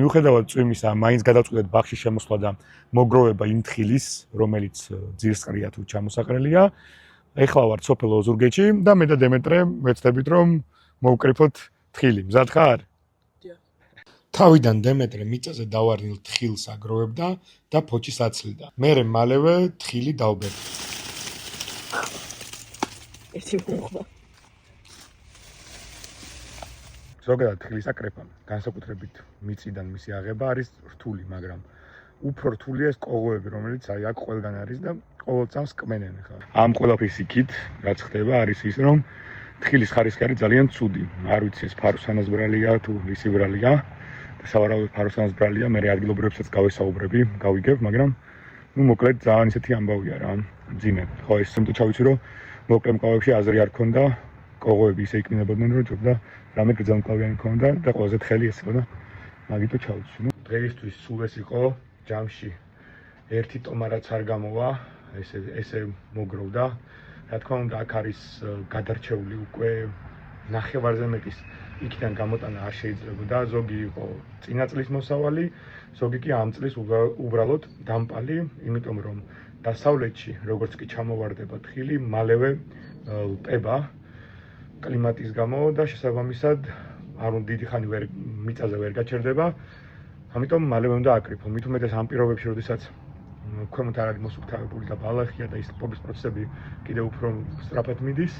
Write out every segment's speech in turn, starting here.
მიუხედავად წვიმისა, მაინც გადავწყვეტეთ ბაღში შემოსვლა და მოგროვება იმ თხილის, რომელიც ძირსყრია თუ ჩამოსაყრელია. ეხლა ვართ სოფელ ოზურგეთში და მე და დემეტრე ვეცდებით რომ მოვკრიფოთ თხილი. მზად ხარ? თავიდან დემეტრე მიწაზე დავარნილ თხილს აგროვებდა და ფოჩის აცლიდა. მერე მალევე თხილი დავბერდა. ერთი მომხდა. ზოგადად თხილის აკრეფა, განსაკუთრებით მიწიდან მისი აღება არის რთული, მაგრამ უფრო რთულია ეს კოღოები, რომელიც აქ ყველგან არის და ყოველ წამს კმენენ ხა. ამ ყველაფრის იქით, რაც ხდება, არის ის, რომ თხილის ხარისხი არის ძალიან ცუდი. არ ვიცი ეს ფაროსანაზბრალია თუ ისი ბრალია. სავარაუდოდ ფაროსანაზბრალია, მე ადგილობრივებსაც გავესაუბრები, გავიგებ, მაგრამ მოკლედ ძალიან ისეთი ამბავია რა, მძიმე. ხო, ეს თუმცა ჩავიცი, რომ მოკლე მკლავებში აზრი არ ქონდა, კოღოები ისე იქნებოდნენ, რომ ჯობდა რამე გრძელმკლავიანი ქონდა და ყველაზე თხელი ეს იყო და მაგითო ჩავიცი. დღეისთვის სულ ეს იყო ჯამში. ერთი ტომა რაც არ გამოვა, ესე მოგროვდა. რა თქმა უნდა, აქ არის გადარჩეული უკვე ნახევარზე მეტის იქიდან გამოტანა არ შეიძლებოდა. ზოგი იყო წინა წლის მოსავალი, ზოგი კი ამ წლის უბრალოდ დამპალი, იმიტომ რომ დასავლეთში, როგორც კი ჩამოვარდება თხილი, მალევე ლტება კლიმატის გამო და შესაბამისად არ უნდა დიდი ხანი მიწაზე ვერ გაჩერდება. ამიტომ მალევე უნდა აკრიფო. მით უმეტეს ამ პირობებში, როდესაც ქვემოთ არ არის მოსუფთავებული და ბალახია და ის ლტობის პროცესები კიდევ უფრო სწრაფად მიდის.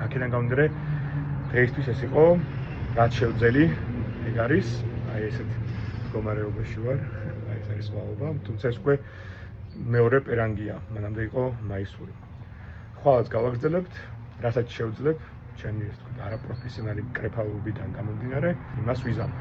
აქედან გამომდინარე, დღეისთვის ეს იყო რაც შევძელი, ეგ არის, აი ესეთ მდგომარეობაში ვარ, აი ეს არის სხვაობა, თუმცა ეს უკვე მეორე პერანგია, მანამდე იყო მაისური. ხვალაც გავაგრძელებთ, რასაც შევძლებ, ჩემი ეს არაპროფესიონალი კრეფაობიდან გამომდინარე, იმას ვიზამ.